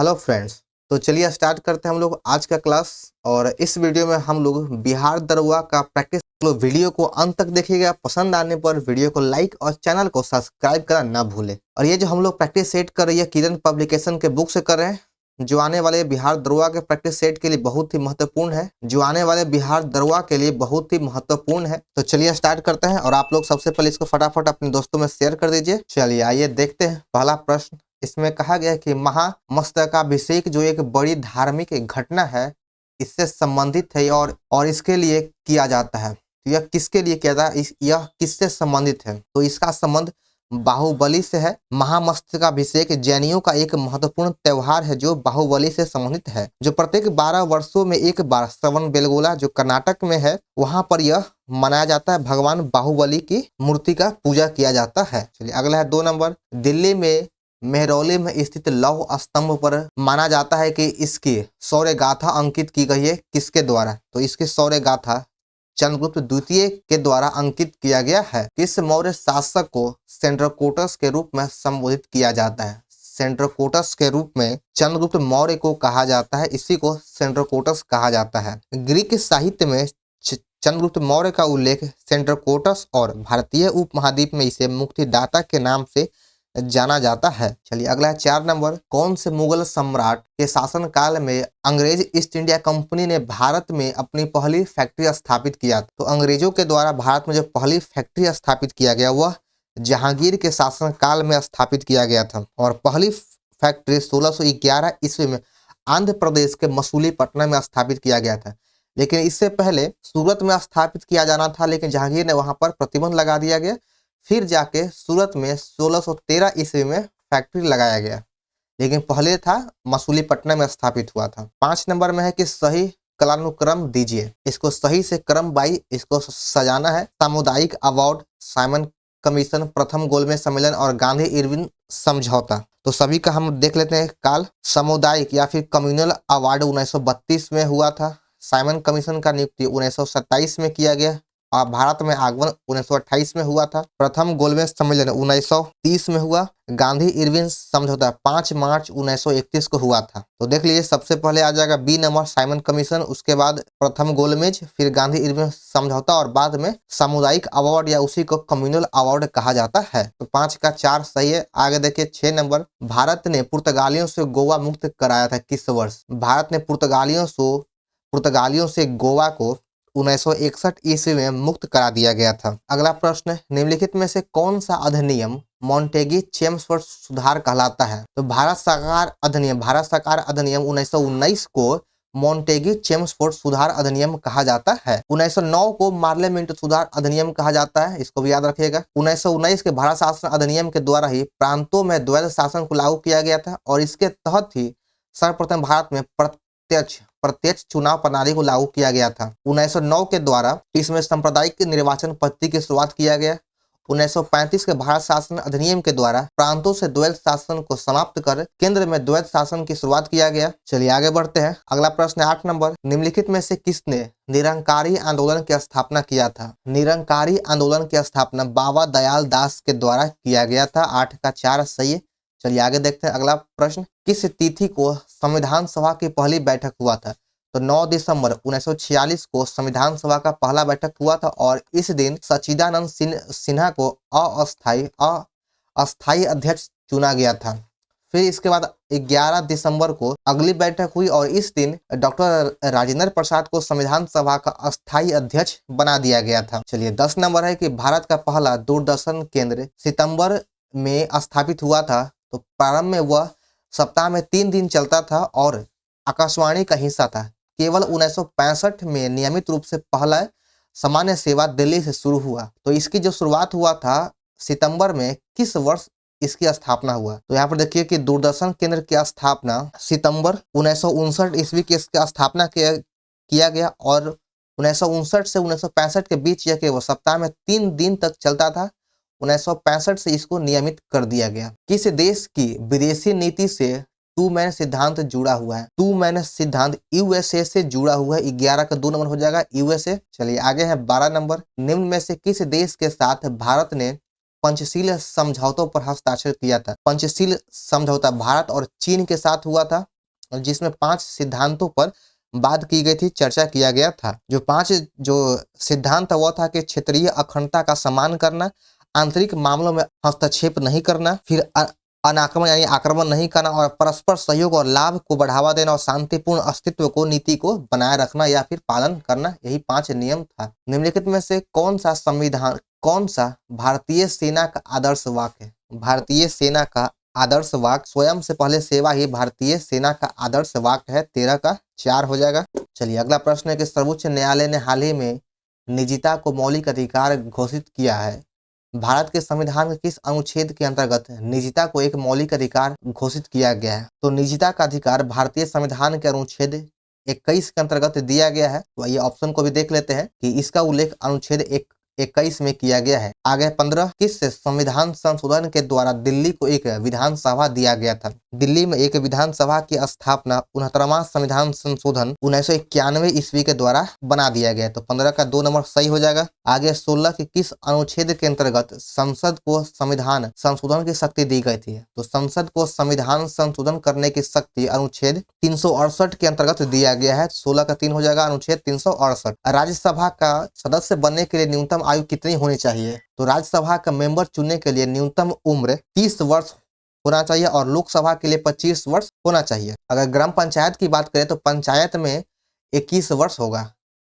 Hello friends. तो चलिए start करते हैं हम लोग आज का क्लास। और इस वीडियो में हम लोग बिहार दरोगा का प्रैक्टिस वीडियो को अंत तक देखिएगा। पसंद आने पर वीडियो को लाइक और चैनल को सब्सक्राइब करना ना भूलें। और ये जो हम लोग प्रैक्टिस सेट कर रही है किरण पब्लिकेशन के बुक से कर रहे हैं, जो आने वाले बिहार दरोगा के प्रैक्टिस सेट के लिए बहुत ही महत्वपूर्ण है, जो आने वाले बिहार दरोगा के लिए बहुत ही महत्वपूर्ण है। तो चलिए स्टार्ट करते हैं और आप लोग सबसे पहले इसको फटाफट अपने दोस्तों में शेयर कर दीजिए। चलिए आइए देखते हैं पहला प्रश्न। इसमें कहा गया है कि महामस्तकाभिषेक जो एक बड़ी धार्मिक घटना है, इससे संबंधित है और इसके लिए किया जाता है। तो यह किसके लिए किया जाता है, यह किससे संबंधित है? तो इसका संबंध बाहुबली से है। महामस्तकाभिषेक जैनियों का एक महत्वपूर्ण त्योहार है जो बाहुबली से संबंधित है, जो प्रत्येक 12 वर्षों में एक बार श्रवण बेलगोला जो कर्नाटक में है वहां पर यह मनाया जाता है। भगवान बाहुबली की मूर्ति का पूजा किया जाता है। चलिए अगला है 2 नंबर। दिल्ली में मेहरौली में स्थित लौह स्तंभ पर माना जाता है कि इसकी शौर्य गाथा अंकित की गई है। किसके द्वारा? तो इसकी शौर्य गाथा चंद्रगुप्त द्वितीय के द्वारा अंकित किया गया है। किस मौर्य शासक को सेंड्रोकोटस के रूप में संबोधित किया जाता है? सेंड्रोकोटस के रूप में चंद्रगुप्त मौर्य को कहा जाता है, इसी को सेंड्रोकोटस कहा जाता है। ग्रीक साहित्य में चंद्रगुप्त मौर्य का उल्लेख सेंड्रोकोटस और भारतीय उपमहाद्वीप में इसे मुक्तिदाता के नाम से जाना जाता है। चलिए अगला है 4 नंबर। कौन से मुगल सम्राट के शासनकाल में अंग्रेज ईस्ट इंडिया कंपनी ने भारत में अपनी पहली फैक्ट्री स्थापित किया? तो अंग्रेजों के द्वारा भारत में जो पहली फैक्ट्री स्थापित किया गया वह जहांगीर के शासनकाल में स्थापित किया गया था। और पहली फैक्ट्री 1611 ईस्वी में आंध्र प्रदेश के मसूलीपट्टनम में स्थापित किया गया था। लेकिन इससे पहले सूरत में स्थापित किया जाना था, लेकिन जहांगीर ने वहां पर प्रतिबंध लगा दिया गया। फिर जाके सूरत में 1613 ईस्वी में फैक्ट्री लगाया गया, लेकिन पहले था मसूलीपट्टनम में स्थापित हुआ था। 5 नंबर में है कि सही कालानुक्रम दीजिए। इसको सही से क्रम बाई इसको सजाना है। सामुदायिक अवार्ड, साइमन कमीशन, प्रथम गोलमेज सम्मेलन और गांधी इरविन समझौता। तो सभी का हम देख लेते हैं काल। सामुदायिक या फिर कम्युनल अवार्ड 1932 में हुआ था। साइमन कमीशन का नियुक्ति 1927 में किया गया और भारत में आगमन 1928 में हुआ था। प्रथम गोलमेज सम्मेलन 1930 में हुआ। गांधी इरविन समझौता 5 मार्च 1931 को हुआ था। तो देख लीजिए सबसे पहले आ जाएगा बी नंबर साइमन कमीशन, उसके बाद प्रथम गोलमेज, फिर गांधी इरविन समझौता और बाद में सामुदायिक अवार्ड या उसी को कम्युनल अवार्ड कहा जाता है। तो 5 का 4 सही है। आगे देखिए 6 नंबर। भारत ने पुर्तगालियों से गोवा मुक्त कराया था किस वर्ष? भारत ने पुर्तगालियों से गोवा को 1961 ईस्वी में मुक्त करा दिया गया था। अगला प्रश्न, निम्नलिखित में से कौन सा अधिनियम मॉन्टेगी चेम्सफोर्ड सुधार कहलाता है? तो भारत सरकार अधिनियम 1919 को मॉन्टेगी चेम्सफोर्ड सुधार अधिनियम कहा जाता है। 1909 को पार्लियामेंट सुधार अधिनियम कहा जाता है, इसको भी याद रखिएगा। 1919 के भारत शासन अधिनियम के द्वारा ही प्रांतों में द्वैध शासन को लागू किया गया था और इसके तहत ही सर्वप्रथम भारत में प्रत्यक्ष चुनाव प्रणाली को लागू किया गया था। 1909 के द्वारा इसमें सांप्रदायिक निर्वाचन पद्धति की शुरुआत किया गया। 1935 के भारत शासन अधिनियम के द्वारा प्रांतों से द्वैध शासन को समाप्त कर केंद्र में द्वैध शासन की शुरुआत किया गया। चलिए आगे बढ़ते हैं। अगला प्रश्न 8 नंबर। निम्नलिखित में से किसने निरंकारी आंदोलन की स्थापना किया था? निरंकारी आंदोलन की स्थापना बाबा दयाल दास के द्वारा किया गया था। 8 का 4 सही है। चलिए आगे देखते हैं। अगला प्रश्न, किस तिथि को संविधान सभा की पहली बैठक हुआ था? तो 9 दिसंबर 1946 को संविधान सभा का पहला बैठक हुआ था और इस दिन सच्चिदानंद सिन्हा को अस्थायी अध्यक्ष चुना गया था। फिर इसके बाद 11 दिसंबर को अगली बैठक हुई और इस दिन डॉक्टर राजेंद्र प्रसाद को संविधान सभा का अस्थायी अध्यक्ष बना दिया गया था। चलिए 10 नंबर है कि भारत का पहला दूरदर्शन केंद्र सितंबर में स्थापित हुआ था। तो प्रारंभ में वह सप्ताह में 3 दिन चलता था और आकाशवाणी का हिस्सा था। केवल 1965 में नियमित रूप से पहला सामान्य सेवा दिल्ली से शुरू हुआ। तो इसकी जो शुरुआत हुआ था सितंबर में, किस वर्ष इसकी स्थापना हुआ? तो यहाँ पर देखिए कि दूरदर्शन केंद्र की स्थापना सितंबर 1959 ईस्वी की इसकी स्थापना किया गया और 1959 से 1965 के बीच यह केवल सप्ताह में 3 दिन तक चलता था। 1965 से इसको नियमित कर दिया गया। किस देश की विदेशी नीति से टू मैन सिद्धांत जुड़ा हुआ है? टू मैन सिद्धांत यूएसए से जुड़ा हुआ है। 11 का 2 नंबर हो जाएगा यूएसए। चलिए आगे है 12 नंबर। निम्न में से किस देश के साथ भारत ने पंचशील समझौतों पर हस्ताक्षर किया था। पंचशील समझौता भारत और चीन के साथ हुआ था, जिसमें 5 सिद्धांतों पर बात की गई थी, चर्चा किया गया था। जो 5 जो सिद्धांत वह था कि क्षेत्रीय अखंडता का सम्मान करना, आंतरिक मामलों में हस्तक्षेप नहीं करना, फिर अनाक्रमण यानी आक्रमण नहीं करना, और परस्पर सहयोग और लाभ को बढ़ावा देना, और शांतिपूर्ण अस्तित्व को नीति को बनाए रखना या फिर पालन करना। यही 5 नियम था। निम्नलिखित में से कौन सा भारतीय सेना का आदर्श वाक्य है? भारतीय सेना का आदर्श वाक्य स्वयं से पहले सेवा ही भारतीय सेना का आदर्श वाक्य है। 13 का 4 हो जाएगा। चलिए अगला प्रश्न है कि सर्वोच्च न्यायालय ने हाल ही में निजता को मौलिक अधिकार घोषित किया है। भारत के संविधान के किस अनुच्छेद के अंतर्गत निजता को एक मौलिक अधिकार घोषित किया गया है? तो निजता का अधिकार भारतीय संविधान के अनुच्छेद 21 के अंतर्गत दिया गया है। तो ये ऑप्शन को भी देख लेते हैं कि इसका उल्लेख अनुच्छेद 21 में किया गया है। आगे 15 किस संविधान संशोधन के द्वारा दिल्ली को एक विधानसभा दिया गया था? दिल्ली में एक विधानसभा की स्थापना 69वां संविधान संशोधन 1991 ईस्वी के द्वारा बना दिया गया। तो 15 का 2 नंबर सही हो जाएगा। आगे 16 के किस अनुच्छेद के अंतर्गत संसद को संविधान संशोधन की शक्ति दी गई थी? तो संसद को संविधान संशोधन करने की शक्ति अनुच्छेद 368 के अंतर्गत दिया गया है। 16 का 3 हो जाएगा, अनुच्छेद 368। राज्यसभा का सदस्य बनने के लिए न्यूनतम आयु कितनी होनी चाहिए? तो राज्यसभा का मेंबर चुनने के लिए न्यूनतम उम्र 30 वर्ष होना चाहिए और लोकसभा के लिए 25 वर्ष होना चाहिए। अगर ग्राम पंचायत की बात करें तो पंचायत में 21 वर्ष होगा।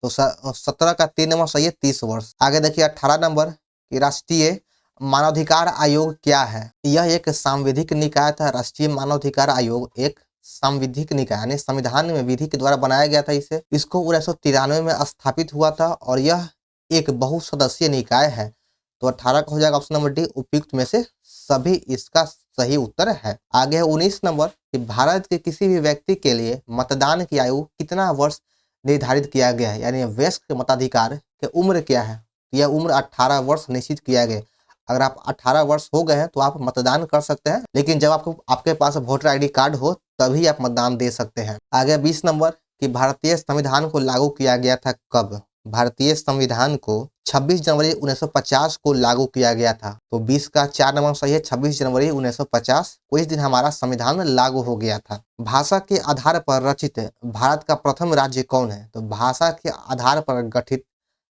तो 17 का 3 नंबर सही है, 30 वर्ष। आगे देखिए 18 नंबर कि राष्ट्रीय मानवाधिकार आयोग क्या है? यह एक सांविधिक निकाय था। राष्ट्रीय मानवाधिकार आयोग एक सांविधिक निकाय यानी संविधान में विधि के द्वारा बनाया गया था। इसको 1993 में स्थापित हुआ था और यह एक बहुसदस्यीय निकाय है। तो 18 का हो जाएगा ऑप्शन नंबर डी, उपयुक्त में से सभी इसका सही उत्तर है। आगे है 19 नंबर कि भारत के किसी भी व्यक्ति के लिए मतदान की आयु कितना वर्ष निर्धारित किया गया है, यानी वयस्क मताधिकार की उम्र क्या है? यह उम्र 18 वर्ष निश्चित किया गया। अगर आप 18 वर्ष हो गए हैं तो आप मतदान कर सकते हैं, लेकिन जब आपके पास वोटर ID कार्ड हो तभी आप मतदान दे सकते हैं। आगे 20 नंबर कि भारतीय संविधान को लागू किया गया था कब? भारतीय संविधान को 26 जनवरी 1950 को लागू किया गया था। तो 20 का 4 नंबर सही है, 26 जनवरी 1950 को इस दिन हमारा संविधान लागू हो गया था। भाषा के आधार पर रचित भारत का प्रथम राज्य कौन है? तो भाषा के आधार पर गठित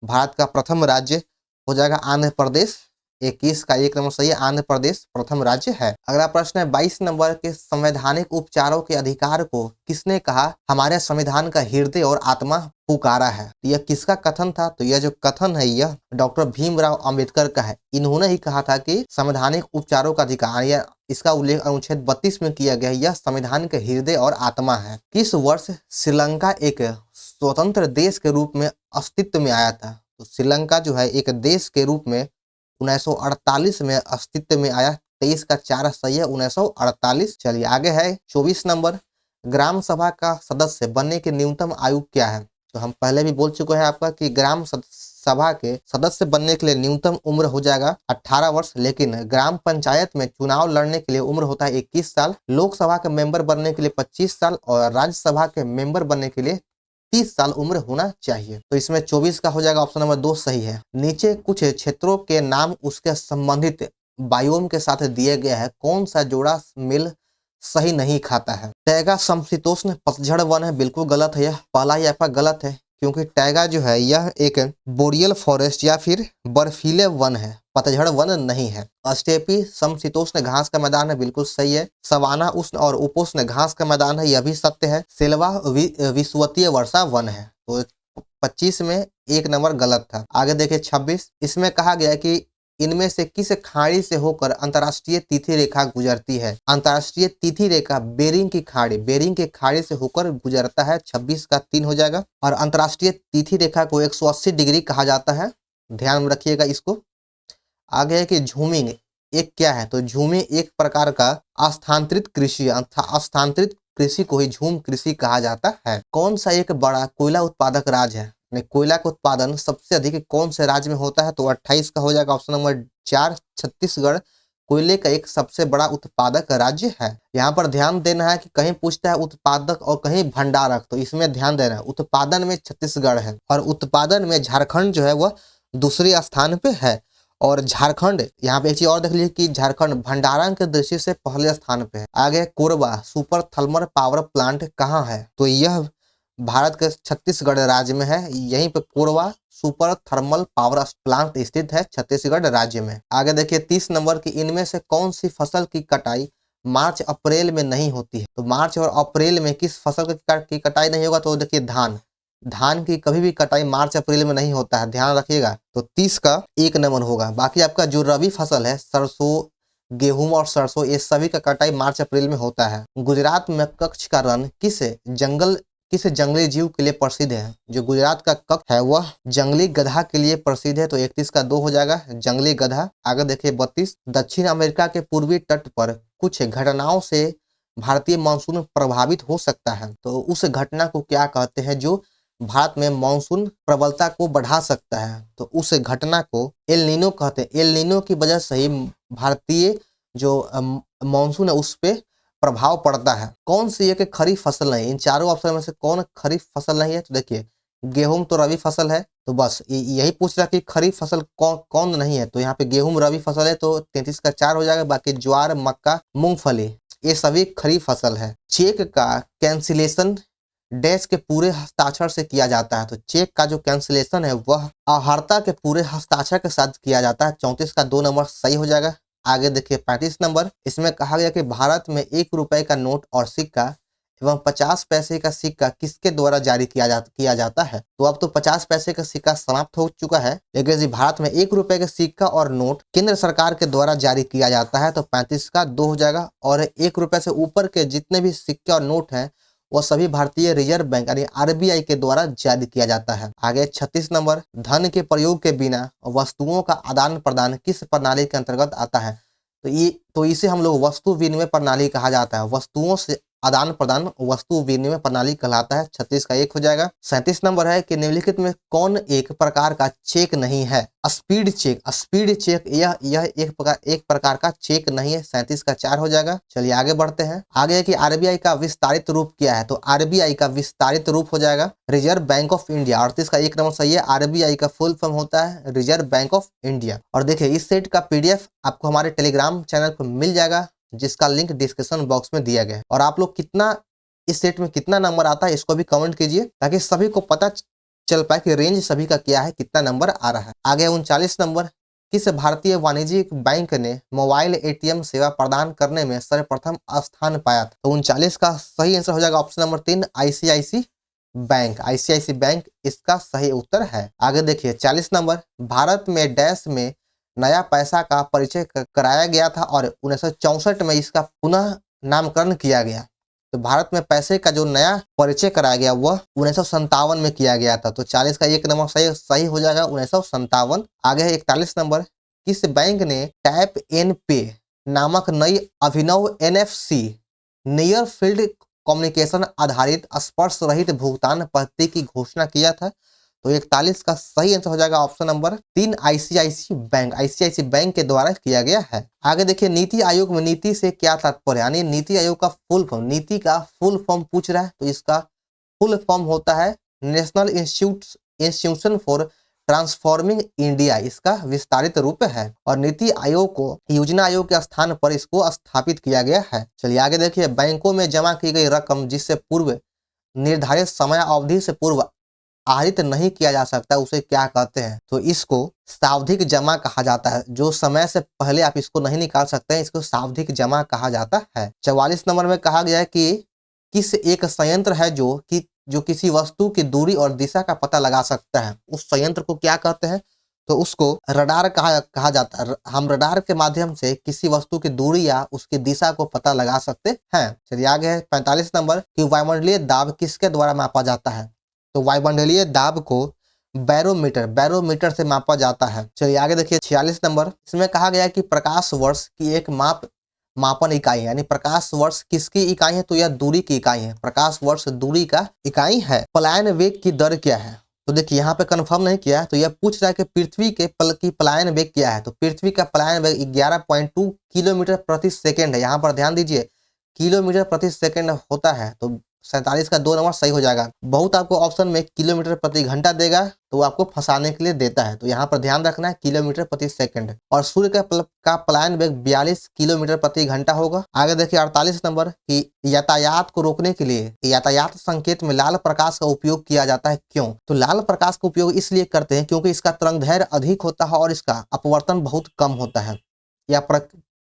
भारत का प्रथम राज्य हो जाएगा आंध्र प्रदेश। 21 का 1 नंबर सही है, आंध्र प्रदेश प्रथम राज्य है। अगला प्रश्न है 22 नंबर के संवैधानिक उपचारों के अधिकार को किसने कहा हमारे संविधान का हृदय और आत्मा पुकारा है? यह किसका कथन था? तो यह जो कथन है यह डॉक्टर भीमराव अंबेडकर का है। इन्होंने ही कहा था कि संवैधानिक उपचारों का अधिकार, या इसका उल्लेख अनुच्छेद 32 में किया गया है। यह संविधान के हृदय और आत्मा है। किस वर्ष श्रीलंका एक स्वतंत्र देश के रूप में अस्तित्व में आया था? तो श्रीलंका जो है एक देश के रूप में 1948 में अस्तित्व में आया। 23 का 4 सही है, 1948। चलिए आगे है 24 नंबर ग्राम सभा का सदस्य बनने की न्यूनतम आयु क्या है? तो हम पहले भी बोल चुके हैं आपका कि ग्राम सभा के सदस्य बनने के लिए न्यूनतम उम्र हो जाएगा 18 वर्ष, लेकिन ग्राम पंचायत में चुनाव लड़ने के लिए उम्र होता है 21 साल, लोकसभा के मेंबर बनने के लिए 25 साल और राज्यसभा के मेंबर बनने के लिए 30 साल उम्र होना चाहिए। तो इसमें 24 का हो जाएगा ऑप्शन नंबर 2 सही है। नीचे कुछ क्षेत्रों के नाम उसके संबंधित बायोम के साथ दिए गए हैं। कौन सा जोड़ा मेल सही नहीं खाता है? टैगा समशीतोष्ण पतझड़ वन है, बिल्कुल गलत है। यह पहला ही आपका गलत है, क्योंकि टैगा जो है यह एक बोरियल फॉरेस्ट या फिर बर्फीले वन है, पतझड़ वन नहीं है। स्टेपी समशीतोष्ण घास का मैदान है, बिल्कुल सही है। सवाना उष्ण और उपोष्ण घास का मैदान है, यह भी सत्य है। सेल्वा विषुवतीय वर्षा वन है। तो 25 में 1 नंबर गलत था। आगे देखिए 26, इसमें कहा गया कि इनमें से किस खाड़ी से होकर अंतर्राष्ट्रीय तिथि रेखा गुजरती है? अंतर्राष्ट्रीय तिथि रेखा बेरिंग की खाड़ी से होकर गुजरता है। 26 का 3 हो जाएगा। और अंतर्राष्ट्रीय तिथि रेखा को 180 डिग्री कहा जाता है, ध्यान में रखिएगा इसको। आगे है कि झूमिंग एक क्या है? तो झूमिंग एक प्रकार का स्थानांतरित कृषि को ही झूम कृषि कहा जाता है। कौन सा एक बड़ा कोयला उत्पादक राज्य है? कोयला का उत्पादन सबसे अधिक कौन से राज्य में होता है? तो 28 का हो जाएगा ऑप्शन नंबर 4, छत्तीसगढ़ कोयले का एक सबसे बड़ा उत्पादक राज्य है। यहाँ पर ध्यान देना है कि कहीं पूछता है उत्पादक और कहीं भंडारक, तो इसमें ध्यान देना है। उत्पादन में छत्तीसगढ़ है और उत्पादन में झारखंड जो है वह दूसरे स्थान पे है। और झारखंड, यहाँ पे एक चीज और देख लीजिए कि झारखंड भंडारण के दृष्टि से पहले स्थान पे है। आगे Korba super thermal power plant कहाँ है, तो यह भारत के छत्तीसगढ़ राज्य में है। यहीं पे Korba super thermal power plant स्थित है छत्तीसगढ़ राज्य में। आगे देखिए 30 नंबर की इनमें से कौन सी फसल की कटाई मार्च अप्रैल में नहीं होती है, तो मार्च और अप्रैल में किस फसल की कटाई नहीं होगा, तो देखिए धान की कभी भी कटाई मार्च अप्रैल में नहीं होता है, ध्यान रखिएगा। तो 30 का 1 नंबर होगा। बाकी आपका जो रबी फसल है सरसों, गेहूं और सरसों, ये सभी का कटाई मार्च अप्रैल में होता है। गुजरात में कच्छ का रण किस जंगली जीव के लिए प्रसिद्ध है, जो गुजरात का कच्छ है वह जंगली गधा के लिए प्रसिद्ध है। तो 31 का 2 हो जाएगा जंगली गधा। आगे देखिए 32, दक्षिण अमेरिका के पूर्वी तट पर कुछ घटनाओं से भारतीय मानसून प्रभावित हो सकता है, तो उस घटना को क्या कहते हैं जो भारत में मानसून प्रबलता को बढ़ा सकता है, तो उस घटना को एल नीनो कहते हैं। एल नीनो की वजह से ही भारतीय जो मानसून है उस पे प्रभाव पड़ता है। कौन सी एक खरीफ फसल नहीं, इन चारों ऑप्शन में से कौन खरीफ फसल नहीं है, तो देखिए गेहूं तो रबी फसल है, तो बस यही पूछ रहा कि खरीफ फसल कौन नहीं है, तो यहाँ पे गेहूं रबी फसल है, तो 33 का 4 हो जाएगा। बाकी ज्वार, मक्का, मूंगफली ये सभी खरीफ फसल है। चेक का कैंसिलेशन डैश के पूरे हस्ताक्षर से किया जाता है, तो चेक का जो कैंसिलेशन है वह अर्हता के पूरे हस्ताक्षर के साथ किया जाता है। 34 का 2 नंबर सही हो जाएगा। आगे देखिए 35 नंबर, इसमें कहा गया कि भारत में 1 रुपए का नोट और सिक्का एवं 50 पैसे का सिक्का किसके द्वारा जारी किया जाता है, तो अब तो 50 पैसे का सिक्का समाप्त हो चुका है, लेकिन भारत में 1 रुपए का सिक्का और नोट केंद्र सरकार के द्वारा जारी किया जाता है। तो 35 का 2 हो जाएगा। और 1 रुपए से ऊपर के जितने भी सिक्के और नोट हैं वो सभी भारतीय रिजर्व बैंक यानी आरबीआई के द्वारा जारी किया जाता है। आगे 36 नंबर, धन के प्रयोग के बिना वस्तुओं का आदान प्रदान किस प्रणाली के अंतर्गत आता है, तो इसे हम लोग वस्तु विनिमय प्रणाली कहा जाता है। वस्तुओं से आदान प्रदान वस्तु विनिमय प्रणाली कहलाता है। 36 का 1 हो जाएगा। 37 नंबर है कि निम्नलिखित में कौन एक प्रकार का चेक नहीं है, स्पीड चेक यह एक प्रकार का चेक नहीं है। 37 का 4 हो जाएगा। चलिए आगे बढ़ते हैं। आगे कि आरबीआई का विस्तारित रूप क्या है, तो आरबीआई का विस्तारित रूप हो जाएगा रिजर्व बैंक ऑफ इंडिया। 38 का 1 नंबर सही है। आरबीआई का फुल फॉर्म होता है रिजर्व बैंक ऑफ इंडिया। और देखिए इस सेट का पीडीएफ आपको हमारे टेलीग्राम चैनल पर मिल जाएगा, जिसका लिंक डिस्क्रिप्शन बॉक्स में दिया गया है। और आप लोग इस सेट में कितना नंबर आता है इसको भी कमेंट कीजिए, ताकि सभी को पता चल पाए कि रेंज सभी का क्या है, कितना नंबर आ रहा है। आगे 39 नंबर, किस भारतीय वाणिज्यिक बैंक ने मोबाइल एटीएम सेवा प्रदान करने में सर्वप्रथम स्थान पाया था, तो 39 का सही आंसर हो जाएगा ऑप्शन नंबर 3 आईसीआईसी बैंक इसका सही उत्तर है। आगे देखिए 40 नंबर, भारत में डैश में नया पैसा का परिचय कराया गया था और 1964 में इसका पुनः नामकरण किया गया। तो भारत में पैसे का जो नया परिचय कराया गया वह 1957 में किया गया था। तो 40 का 1 नंबर सही हो जाएगा 1957। आगे है 41 नंबर, किस बैंक ने टैप एन पे नामक नई अभिनव एनएफसी नियर फील्ड कम्युनिकेशन आधारित स्पर्श रहित भुगतान पद्धति की घोषणा किया था, तो 41 का सही आंसर हो जाएगा ऑप्शन नंबर 3 आईसीआईसी बैंक के द्वारा किया गया है। आगे देखिए नीति आयोग में नीति से क्या तात्पर्य, यानी नीति आयोग का फुल फॉर्म, नीति का फुल फॉर्म पूछ रहा है, तो इसका फुल फॉर्म होता है national institution for transforming India, इसका विस्तारित रूप है। और नीति आयोग को योजना आयोग के स्थान पर इसको स्थापित किया गया है। चलिए आगे देखिए, बैंकों में जमा की गई रकम जिससे पूर्व निर्धारित समय अवधि से पूर्व आहरित नहीं किया जा सकता उसे क्या कहते हैं, तो इसको सावधिक जमा कहा जाता है। जो समय से पहले आप इसको नहीं निकाल सकते हैं, इसको सावधिक जमा कहा जाता है। 44 नंबर में कहा गया है कि किस एक संयंत्र है जो किसी वस्तु की दूरी और दिशा का पता लगा सकता है, उस संयंत्र को क्या कहते हैं, तो उसको रडार कहा जाता है। हम रडार के माध्यम से किसी वस्तु की दूरी या उसकी दिशा को पता लगा सकते हैं। चलिए आगे है 45 नंबर कि वायुमंडलीय दाब किसके द्वारा मापा जाता है, तो वायुमंडलीय दाब को बैरोमीटर से मापा जाता है। चलिए आगे देखिए 46 नंबर, इसमें कहा गया कि प्रकाश वर्ष की एक मापन इकाई, यानी प्रकाश वर्ष किसकी इकाई है, तो यह दूरी की इकाई है। प्रकाश वर्ष दूरी का इकाई है। पलायन वेग की दर क्या है, तो देखिए यहाँ पे कंफर्म नहीं किया, तो यह पूछ रहा है कि पृथ्वी के की पलायन वेग क्या है, तो पृथ्वी का पलायन वेग 11.2 किलोमीटर प्रति सेकेंड है। यहाँ पर ध्यान दीजिए किलोमीटर प्रति सेकेंड होता है, तो 47 का 2 नंबर सही हो जाएगा। बहुत आपको ऑप्शन में किलोमीटर प्रति घंटा देगा तो वो आपको फंसाने के लिए देता है, तो यहाँ पर ध्यान रखना है किलोमीटर प्रति सेकंड। और सूर्य का पलायन वेग 42 किलोमीटर प्रति घंटा होगा। आगे देखिए 48 नंबर की यातायात को रोकने के लिए यातायात संकेत में लाल प्रकाश का उपयोग किया जाता है, क्यों? तो लाल प्रकाश का उपयोग इसलिए करते हैं क्योंकि इसका तरंगदैर्घ्य अधिक होता है और इसका अपवर्तन बहुत कम होता है, या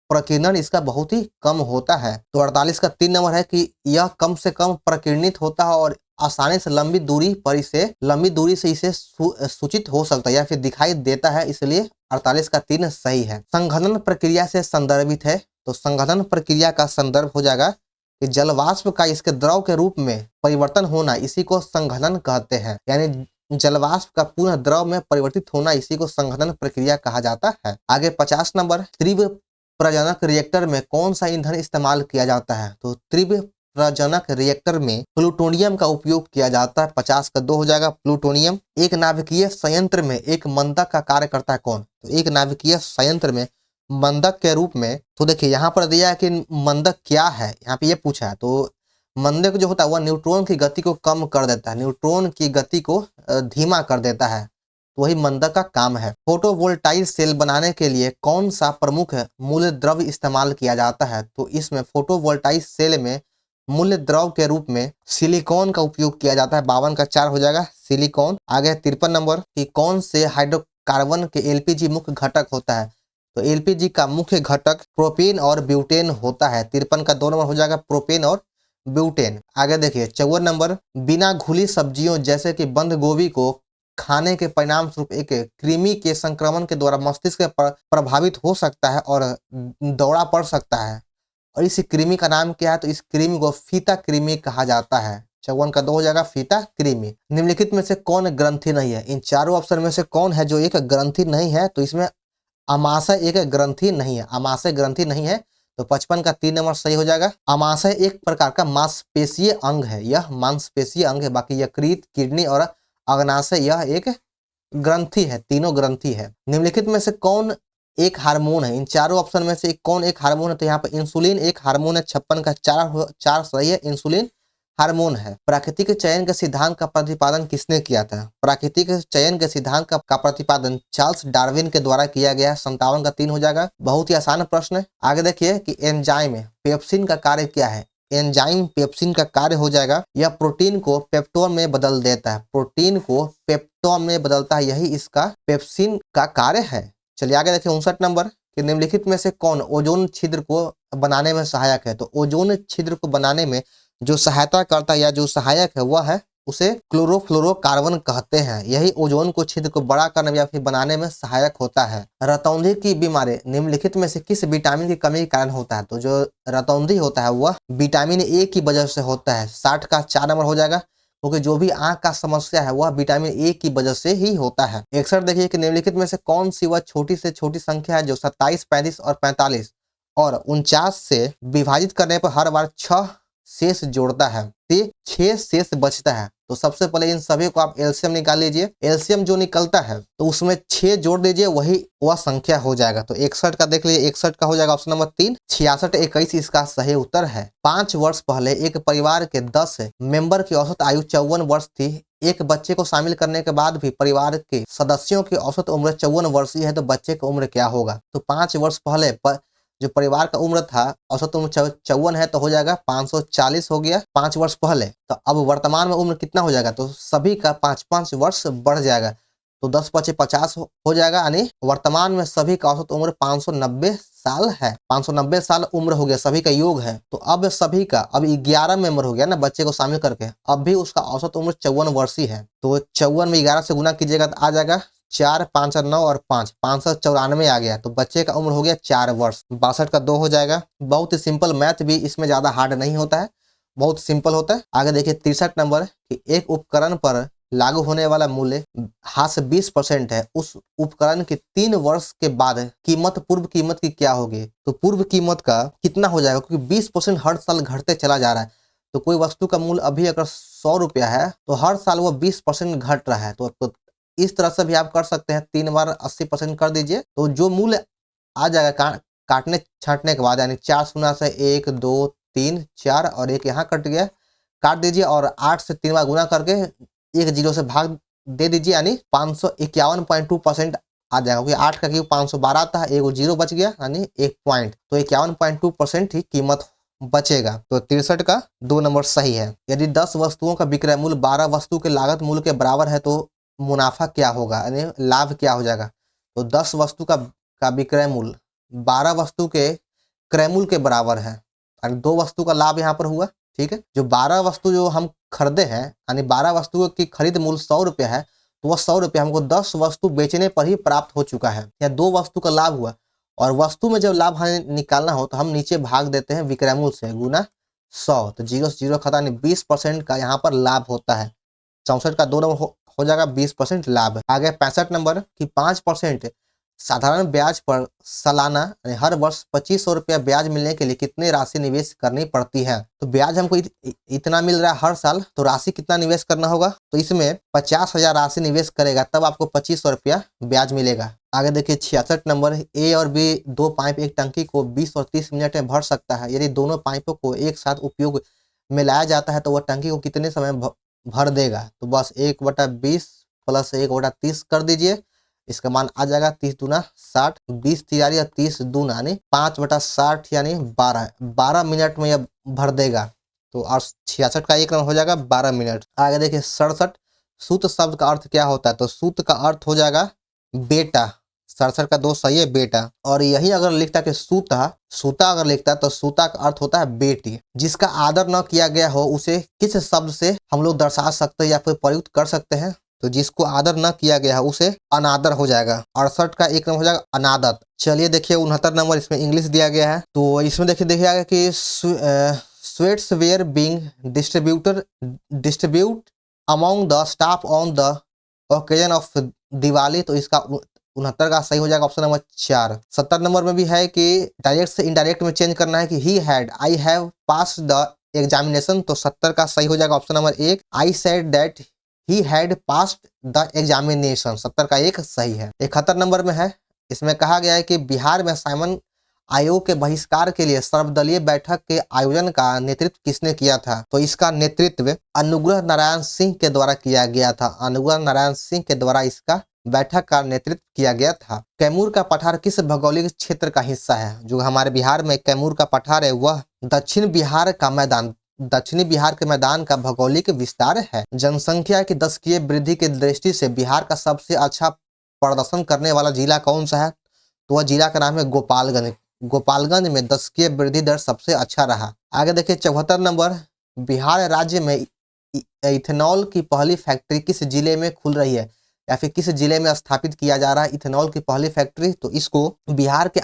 प्रकीर्णन इसका बहुत ही कम होता है। तो 48 का 3 नंबर है कि यह कम से कम प्रकीर्णित होता है और आसानी से लंबी दूरी से इसे सूचित हो सकता है या फिर दिखाई देता है, इसलिए 48 का 3 सही है। संघनन प्रक्रिया से संदर्भित है, तो संघनन प्रक्रिया का संदर्भ हो जाएगा कि जलवाष्प का इसके द्रव के रूप में परिवर्तन होना, इसी को संघनन कहते हैं। यानी जलवाष्प का पुनः द्रव में परिवर्तित होना, इसी को संघनन प्रक्रिया कहा जाता है। आगे 50 नंबर, तीव्र प्रजनक रिएक्टर में कौन सा ईंधन इस्तेमाल किया जाता है? तो तीव्र प्रजनक रिएक्टर में प्लूटोनियम का उपयोग किया जाता है। 50 का 2 हो जाएगा प्लूटोनियम। एक नाभिकीय संयंत्र में एक मंदक का कार्य करता है, कौन? तो एक नाभिकीय संयंत्र में मंदक के रूप में, तो देखिए यहाँ पर दिया है कि मंदक क्या है, यहाँ पे ये पूछा है। तो मंदक जो होता है वह न्यूट्रॉन की गति को कम कर देता है, न्यूट्रॉन की गति को धीमा कर देता है, तो वही मंदक का काम है। फोटोवोल्टाइक सेल बनाने के लिए कौन सा प्रमुख मूल द्रव्य इस्तेमाल किया जाता है? तो इसमें फोटोवोल्टाइक सेल में मूल द्रव के रूप में सिलिकॉन का उपयोग किया जाता है। 52 का 4 हो जाएगा सिलिकॉन। आगे 53 नंबर कि कौन से हाइड्रोकार्बन के एलपीजी मुख्य घटक होता है? तो एलपीजी का मुख्य घटक प्रोपेन और ब्यूटेन होता है। 53 का 2 नंबर हो जाएगा प्रोपेन और ब्यूटेन। आगे देखिए 54 नंबर, बिना घुली सब्जियों जैसे कि बंद गोभी को खाने के परिणाम स्वरूप एक कृमि के संक्रमण के द्वारा मस्तिष्क प्रभावित हो सकता है और दौरा पड़ सकता है, और इस कृमि का नाम क्या है? तो इस कृमि को फीता कृमि कहा जाता है। 54 का 2 हो जाएगा फीता कृमि। निम्नलिखित में से कौन ग्रंथि नहीं है? इन चारों ऑप्शन में से कौन है जो एक ग्रंथि नहीं है? तो इसमें अमाशय एक ग्रंथि नहीं है, अमाशय ग्रंथि नहीं है। तो 55 का 3 नंबर सही हो जाएगा। अमाशय एक प्रकार का मांसपेशीय अंग है, यह मांसपेशीय अंग है। बाकी यकृत, किडनी और अग्नाशय यह एक ग्रंथि है, तीनों ग्रंथि है। निम्नलिखित में से कौन एक हार्मोन है? इन चारों ऑप्शन में से कौन एक हार्मोन है? तो यहाँ पर इंसुलिन एक हार्मोन है। 56 का 4 सही है, इंसुलिन हार्मोन है। प्राकृतिक चयन के सिद्धांत का प्रतिपादन किसने किया था? प्राकृतिक चयन के सिद्धांत का प्रतिपादन चार्ल्स डार्विन के द्वारा किया गया। 57 का 3 हो जाएगा। बहुत ही आसान प्रश्न है। आगे देखिए कि एंजाइम में पेप्सिन का कार्य क्या है? एंजाइम पेप्सिन का कार्य हो जाएगा, यह प्रोटीन को पेप्टोन में बदल देता है, प्रोटीन को पेप्टोन में बदलता है, यही इसका पेप्सिन का कार्य है। चलिए आगे देखिए 59 नंबर कि निम्नलिखित में से कौन ओजोन छिद्र को बनाने में सहायक है? तो ओजोन छिद्र को बनाने में जो सहायता करता है या जो सहायक है वह है, उसे क्लोरोफ्लोरोकार्बन कहते हैं। यही ओजोन को छिद्र को बड़ा करने या फिर बनाने में सहायक होता है। रतौंधी की बीमारी निम्नलिखित में से किस विटामिन की कमी के कारण होता है? तो जो रतौंधी होता है वह विटामिन ए की वजह से होता है। 60 का 4 नंबर हो जाएगा, क्योंकि जो भी आंख का समस्या है वह विटामिन ए की वजह से ही होता है। 61 देखिए कि निम्नलिखित में से कौन सी वह छोटी से छोटी संख्या है जो 27, 35 और 45 और 49 से विभाजित करने पर हर बार 6 शेष जोड़ता है, 6 शेष बचता है। तो सबसे पहले इन सभी को आप एलसीएम निकाल लीजिए। एलसीएम जो निकलता है तो उसमें 6 जोड़ दीजिए, वही वह संख्या हो जाएगा। तो 61 का देख लीजिए, 61 का हो जाएगा ऑप्शन नंबर 3। 66, 21 इसका सही उत्तर है। 5 वर्ष पहले एक परिवार के 10 मेंबर की औसत आयु 54 वर्ष थी। एक बच्चे को शामिल करने के बाद भी परिवार के सदस्यों की औसत उम्र 54 वर्षीय है, तो बच्चे की उम्र क्या होगा? तो 5 वर्ष पहले जो परिवार का उम्र था औसत उम्र 54 है, तो हो जाएगा 540 हो गया 5 वर्ष पहले। तो अब वर्तमान में उम्र कितना हो जाएगा? तो सभी का 5-5 वर्ष बढ़ जाएगा, तो 10 × 5 = 50 हो जाएगा। यानी वर्तमान में सभी का औसत उम्र 590 साल है। 590 साल उम्र हो गया, सभी का योग है। तो अब सभी का अब 11 मेंबर हो गया ना बच्चे को शामिल करके, अब भी उसका औसत उम्र 54 वर्षीय है। तो 54 में 11 से गुना कीजिएगा तो आ जाएगा 4, 5 और 9 और 5, 594 आ गया। तो बच्चे का उम्र हो गया 4 वर्ष। 62 का 2 हो जाएगा। बहुत ही सिंपल मैथ, भी इसमें ज्यादा हार्ड नहीं होता है, बहुत सिंपल होता है। आगे देखिए 63 नंबर कि एक उपकरण पर लागू होने वाला मूल्य हास्य 20% है, उस उपकरण के 3 वर्ष के बाद पूर्व कीमत की क्या होगी? तो पूर्व कीमत का कितना हो जाएगा? क्योंकि 20% हर साल घटते चला जा रहा है। तो कोई वस्तु का मूल्य अभी अगर 100 रुपया है तो हर साल वो 20% घट रहा है। तो इस तरह से भी आप कर सकते हैं, 3 बार 80% कर दीजिए, तो जो मूल्य आ जाएगा काटने छांटने के बाद, यानी 4 शून्य से 1, 2, 3, 4 और 1 यहाँ कट गया, काट दीजिए और 8 से 3 बार गुना करके एक जीरो से भाग दे दीजिए, यानी 551.2% आ जाएगा, क्योंकि 8 का क्यूब 512 आता है, एक जीरो बच गया यानी 1 पॉइंट, तो 51.2% ही कीमत बचेगा। तो 63 का 2 नंबर सही है। यदि 10 वस्तुओं का विक्रय मूल्य 12 वस्तु के लागत मूल्य के बराबर है तो मुनाफा क्या होगा, यानी लाभ क्या हो जाएगा। तो 10 वस्तु का विक्रय मूल्य 12 वस्तु के क्रय मूल्य के बराबर है, यानी 2 वस्तु का लाभ यहाँ पर हुआ। ठीक है, जो 12 वस्तु जो हम खरीदे हैं, यानी 12 वस्तुओं की खरीद मूल्य 100 रुपया है, तो वह 100 रुपया हमको 10 वस्तु बेचने पर ही प्राप्त हो चुका है, या 2 वस्तु का लाभ हुआ। और वस्तु में जब लाभ हमें निकालना हो तो हम नीचे भाग देते हैं विक्रय मूल्य से गुना 100, तो जीरो से जीरो खाता, 20% का यहाँ पर लाभ होता है। 64 का 2 नंबर हो जाएगा 20% लाभ। आगे 65 नंबर की 5% साधारण ब्याज पर सालाना हर वर्ष 2500 रुपया ब्याज मिलने के लिए कितनी राशि निवेश करनी पड़ती है। तो ब्याज हमको इतना मिल रहा है हर साल, तो राशि कितना निवेश करना होगा, तो इसमें 50,000 राशि निवेश करेगा तब आपको 2500 रुपया ब्याज मिलेगा। आगे देखिए 66 नंबर, ए और बी 2 पाइप एक टंकी को 20 और 30 मिनट में भर सकता है। यदि दोनों पाइपों को एक साथ उपयोग में लाया जाता है तो वह टंकी को कितने समय भर देगा। तो बस 1/20 प्लस 1/30 कर दीजिए, इसका मान आ जाएगा 30 दूना 60, 20 तियारी और 30 दूना यानी 5/60 यानी 12 मिनट में यह भर देगा। तो और 66 का 1 नंबर हो जाएगा 12 मिनट। आगे देखिए 67, सूत शब्द का अर्थ क्या होता है। तो सूत का अर्थ हो जाएगा बेटा, 67 का 2 सही है बेटा। और यही अगर लिखता कि सूता अगर लिखता तो सूता का अर्थ होता है बेटी। जिसका आदर न किया गया हो उसे किस शब्द से हम लोग दर्शा सकते हैं या फिर प्रयुक्त कर सकते हैं। तो जिसको आदर न किया गया है उसे अनादर हो जाएगा। 68 का 1 नंबर हो जाएगा अनादत। चलिए देखिए 69 नंबर, इसमें इंग्लिश दिया गया है। तो इसमें देखिए कि sweets were being distributed among the staff on the occasion of Diwali. तो इसका 69 का सही हो जाएगा ऑप्शन नंबर 4। 70 नंबर में भी है कि डायरेक्ट से इनडायरेक्ट में चेंज करना है कि I have pass the examination. तो 70 का सही हो जाएगा option number 1, I said that he had passed the examination. 70 का 1 सही है। 71 नंबर में है, इसमें कहा गया है कि बिहार में साइमन आयोग के बहिष्कार के लिए सर्वदलीय बैठक के आयोजन का नेतृत्व किसने किया था। तो इसका नेतृत्व अनुग्रह नारायण सिंह के द्वारा किया गया था। अनुग्रह नारायण सिंह के द्वारा इसका बैठक का नेतृत्व किया गया था। कैमूर का पठार किस भौगोलिक क्षेत्र का हिस्सा है। जो हमारे बिहार में कैमूर का पठार है वह दक्षिण बिहार के मैदान का भौगोलिक विस्तार है। जनसंख्या की दशकीय वृद्धि की दृष्टि से बिहार का सबसे अच्छा प्रदर्शन करने वाला जिला कौन सा है। तो वह जिला का नाम है गोपालगंज। गोपालगंज में दशकीय वृद्धि दर सबसे अच्छा रहा। आगे देखिए 74 नंबर, बिहार राज्य में इथेनॉल की पहली फैक्ट्री किस जिले में खुल रही है या फिर किस जिले में स्थापित किया जा रहा है इथेनॉल की पहली फैक्ट्री। तो इसको बिहार के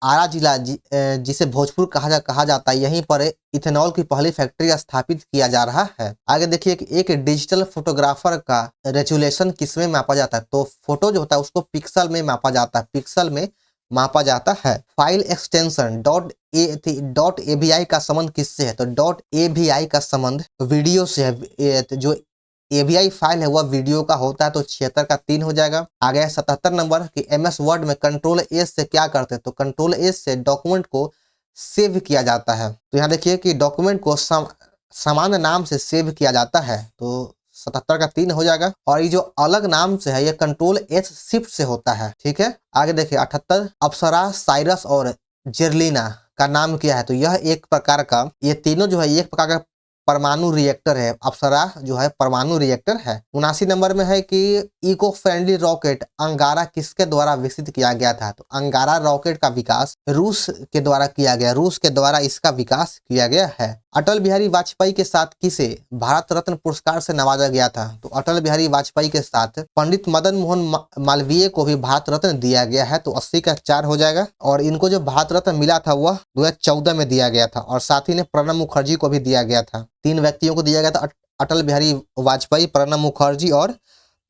आरा जिला जिसे भोजपुर कहा जाता है, यहीं पर इथेनॉल की पहली फैक्ट्री स्थापित किया जा रहा है। आगे देखिए कि एक डिजिटल फोटोग्राफर का रेजोल्यूशन किसमें मापा जाता है। तो फोटो जो होता है उसको पिक्सल में मापा जाता है। फाइल एक्सटेंशन .avi का संबंध किससे है। तो .avi का संबंध वीडियो से है। जो AVI फाइल है वह वीडियो का होता है। तो 76 का 3 हो जाएगा। आ गया 77 नंबर कि MS वर्ड में कंट्रोल S से क्या करते हैं। तो कंट्रोल S से डॉक्यूमेंट को सेव किया जाता है। तो यहाँ देखिए कि डॉक्यूमेंट को सामान्य नाम से सेव किया जाता है। तो 77 का 3 हो जाएगा। और ये जो अलग नाम से है ये कंट्रोल S शिफ्ट से होता है। ठीक है, आगे देखिए 78, अप्सरा, साइरस और जेरलिना का नाम क्या है। तो यह एक प्रकार का, ये तीनों जो है एक प्रकार का परमाणु रिएक्टर है। अप्सरा जो है परमाणु रिएक्टर है। 79 नंबर में है कि इको फ्रेंडली रॉकेट अंगारा किसके द्वारा विकसित किया गया था। तो अंगारा रॉकेट का विकास रूस के द्वारा किया गया। रूस के द्वारा इसका विकास किया गया है। अटल बिहारी वाजपेयी के साथ किसे भारत रत्न पुरस्कार से नवाजा गया था। तो अटल बिहारी वाजपेयी के साथ पंडित मदन मोहन मालवीय को भी भारत रत्न दिया गया है। तो 80 का 4 हो जाएगा। और इनको जो भारत रत्न मिला था वह 2014 में दिया गया था। और साथ ही ने प्रणब मुखर्जी को भी दिया गया था। 3 व्यक्तियों को दिया गया था, अटल बिहारी वाजपेयी, प्रणब मुखर्जी और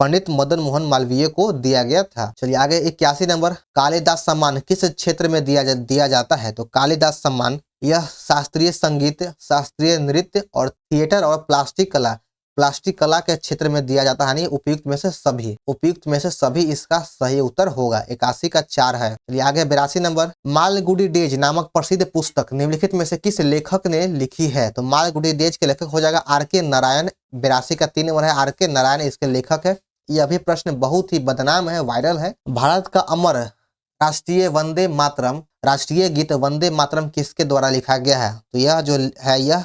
पंडित मदन मोहन मालवीय को दिया गया था। चलिए आगे 81 नंबर, कालिदास सम्मान किस क्षेत्र में दिया जाता है। तो कालिदास सम्मान यह शास्त्रीय संगीत, शास्त्रीय नृत्य और थिएटर और प्लास्टिक कला प्लास्टिक कला के क्षेत्र में दिया जाता है, यानी उपयुक्त में से सभी इसका सही उत्तर होगा। 81 का 4 है। चलिए आगे 82 नंबर, मालगुडी डेज नामक प्रसिद्ध पुस्तक निम्नलिखित में से किस लेखक ने लिखी है? तो मालगुडी डेज के लेखक हो जाएगा आर.के. नारायण। 82 का 3 नंबर है, आर.के. नारायण इसके लेखक है। यह भी प्रश्न बहुत ही बदनाम है, वायरल है। भारत का अमर राष्ट्रीय वंदे मातरम, राष्ट्रीय गीत वंदे मातरम किसके द्वारा लिखा गया है? तो यह जो है यह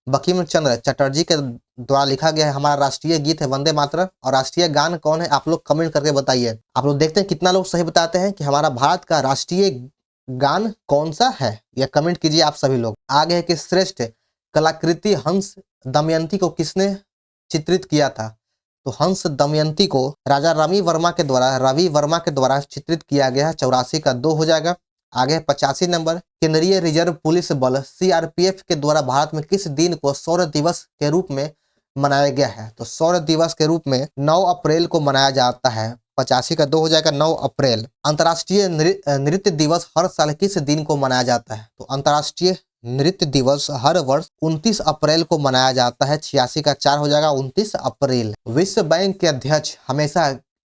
बंकिम चंद्र चटर्जी के द्वारा लिखा गया है। हमारा राष्ट्रीय गीत है वंदे मातरम। और राष्ट्रीय गान कौन है? आप लोग कमेंट करके बताइए। आप लोग देखते हैं कितना लोग सही बताते हैं कि हमारा भारत का राष्ट्रीय गान कौन सा है, यह कमेंट कीजिए आप सभी लोग। आगे है कि श्रेष्ठ कलाकृति हंस दमयंती को किसने चित्रित किया था? तो हंस दमयंती को राजा रवि वर्मा के द्वारा चित्रित किया गया है। 84 का 2 हो जाएगा। आगे 85 नंबर, केंद्रीय रिजर्व पुलिस बल सीआरपीएफ के द्वारा भारत में किस दिन को शौर्य दिवस के रूप में मनाया गया है? तो शौर्य दिवस के रूप में 9 अप्रैल को मनाया जाता है। 85 का 2 हो जाएगा, 9 अप्रैल। अंतर्राष्ट्रीय नृत्य दिवस हर साल किस दिन को मनाया जाता है? तो अंतर्राष्ट्रीय नृत्य दिवस हर वर्ष 29 अप्रैल को मनाया जाता है। 86 का 4 हो जाएगा, 29 अप्रैल। विश्व बैंक के अध्यक्ष हमेशा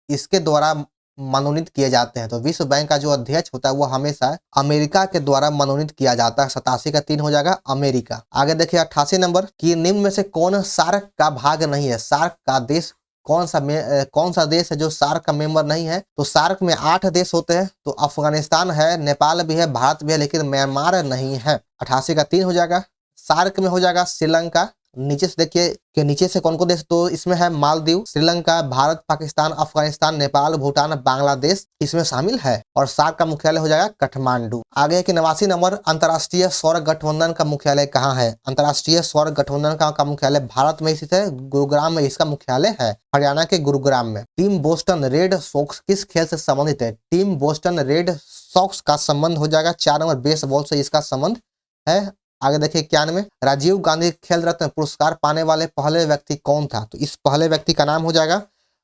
इसके द्वारा मनोनीत किए जाते हैं। तो विश्व बैंक का जो अध्यक्ष होता है वो हमेशा अमेरिका के द्वारा मनोनीत किया जाता है। 87 का 3 हो जाएगा, अमेरिका। आगे देखिए 88 नंबर, कि निम्न में से कौन सार्क का भाग नहीं है? सार्क का देश कौन सा देश है जो सार्क का मेंबर नहीं है? तो सार्क में 8 देश होते हैं। तो अफगानिस्तान है, नेपाल भी है, भारत भी है, लेकिन म्यांमार नहीं है। 88 का 3 हो जाएगा। सार्क में हो जाएगा श्रीलंका। नीचे से देखिए कि नीचे से कौन कौन देश, तो इसमें है मालदीव, श्रीलंका, भारत, पाकिस्तान, अफगानिस्तान, नेपाल, भूटान, बांग्लादेश इसमें शामिल है। और सार्क का मुख्यालय हो जाएगा काठमांडू। आगे के 89 नंबर, अंतर्राष्ट्रीय सौर गठबंधन का मुख्यालय कहाँ है? अंतर्राष्ट्रीय सौर गठबंधन का मुख्यालय भारत में स्थित है, गुरुग्राम में इसका मुख्यालय है, हरियाणा के गुरुग्राम में। टीम बोस्टन रेड सॉक्स किस खेल से संबंधित है? टीम बोस्टन रेड सॉक्स का संबंध हो जाएगा 4 नंबर, बेसबॉल से इसका संबंध है। आगे देखिए 91, राजीव गांधी खेल रत्न पुरस्कार पाने वाले पहले व्यक्ति कौन था? तो इस पहले व्यक्ति का नाम हो जाएगा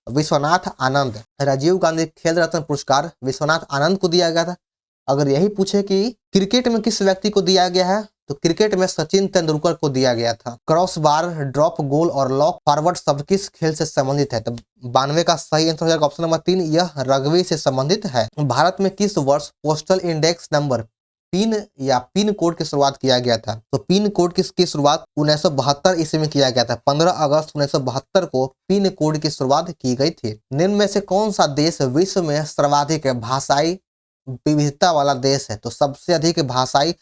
विश्वनाथ आनंद। राजीव गांधी खेल रत्न पुरस्कार विश्वनाथ आनंद को दिया गया था। अगर यही पूछे कि क्रिकेट में किस व्यक्ति को दिया गया है, तो क्रिकेट में सचिन तेंदुलकर को दिया गया था। क्रॉस बार, ड्रॉप गोल और लॉक फॉरवर्ड सब किस खेल से संबंधित है? तो 92 का सही आंसर हो जाएगा ऑप्शन नंबर 3, यह रग्बी से संबंधित है। भारत में किस वर्ष postal index number pin code की शुरुआत किया गया था? तो पिन कोड की शुरुआत 1972 ईस्वी में किया गया था। 15 अगस्त 1972 को पिन कोड की शुरुआत की गई थी। निम्न में से कौन सा देश विश्व में सर्वाधिक भाषाई विविधता वाला देश है? तो सबसे अधिक भाषाई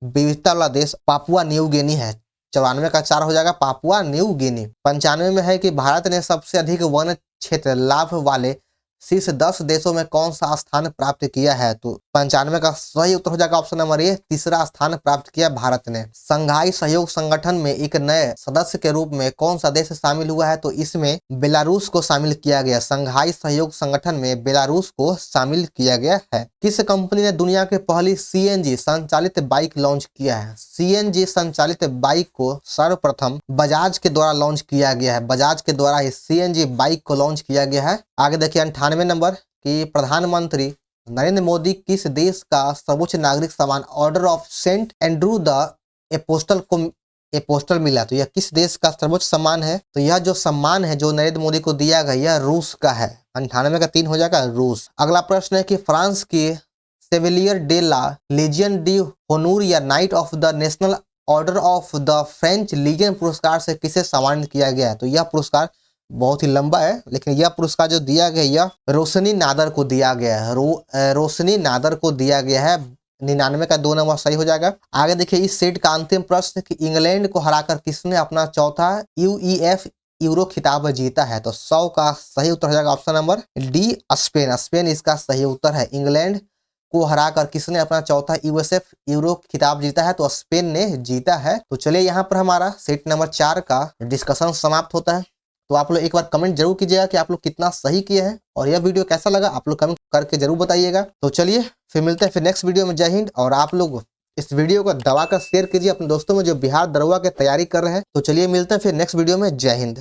विविधता वाला देश पापुआ न्यू गिनी है। 94 का 4 हो जाएगा, पापुआ न्यू गिनी। 95 में है कि भारत ने सबसे अधिक वन क्षेत्र लाभ वाले शीर्ष 10 देशों में कौन सा स्थान प्राप्त किया है? तो 95 का सही उत्तर हो जाएगा ऑप्शन नंबर ए, तीसरा स्थान प्राप्त किया भारत ने। संघाई सहयोग संगठन में एक नए सदस्य के रूप में कौन सा देश शामिल हुआ है? तो इसमें बेलारूस को शामिल किया गया। संघाई सहयोग संगठन में बेलारूस को शामिल किया गया है। किस कंपनी ने दुनिया की पहली सीएनजी संचालित बाइक लॉन्च किया है? सीएनजी संचालित बाइक को सर्वप्रथम बजाज के द्वारा लॉन्च किया गया है। बजाज के द्वारा इस सीएनजी बाइक को लॉन्च किया गया है। आगे देखिए 98 नंबर, कि प्रधानमंत्री नरेंद्र मोदी किस देश का सर्वोच्च नागरिक सम्मान Order of Saint Andrew the Apostle मिला? तो यह किस देश का सर्वोच्च सम्मान है? तो यह जो सम्मान है जो नरेंद्र मोदी को दिया गया, यह रूस का है। 98 का 3 हो जाएगा, रूस। अगला प्रश्न है कि फ्रांस की सेविलियर डे ला लीजियन डी होनूर या night of the national order of the French lesion पुरस्कार से किसे सम्मानित किया गया है? तो यह पुरस्कार बहुत ही लंबा है, लेकिन यह पुरस्कार जो दिया गया यह रोशनी नादर को दिया गया है। रोशनी नादर को दिया गया है। 99 का 2 नंबर सही हो जाएगा। आगे देखिए इस सेट का अंतिम प्रश्न कि इंग्लैंड को हराकर किसने अपना चौथा यूईएफ यूरो खिताब जीता है? तो 100 का सही उत्तर हो जाएगा option number D, Spain. Spain इसका सही उत्तर है। इंग्लैंड को हराकर किसने अपना चौथा यूएसएफ यूरो खिताब जीता है? तो स्पेन ने जीता है। तो चलिए यहाँ पर हमारा सेट नंबर 4 का डिस्कशन समाप्त होता है। तो आप लोग एक बार कमेंट जरूर कीजिएगा कि आप लोग कितना सही किए हैं और यह वीडियो कैसा लगा, आप लोग कमेंट करके जरूर बताइएगा। तो चलिए फिर मिलते हैं फिर नेक्स्ट वीडियो में। जय हिंद। और आप लोग इस वीडियो को दबाकर शेयर कीजिए अपने दोस्तों में जो बिहार दरोगा की तैयारी कर रहे हैं। तो चलिए मिलते हैं फिर नेक्स्ट वीडियो में। जय हिंद।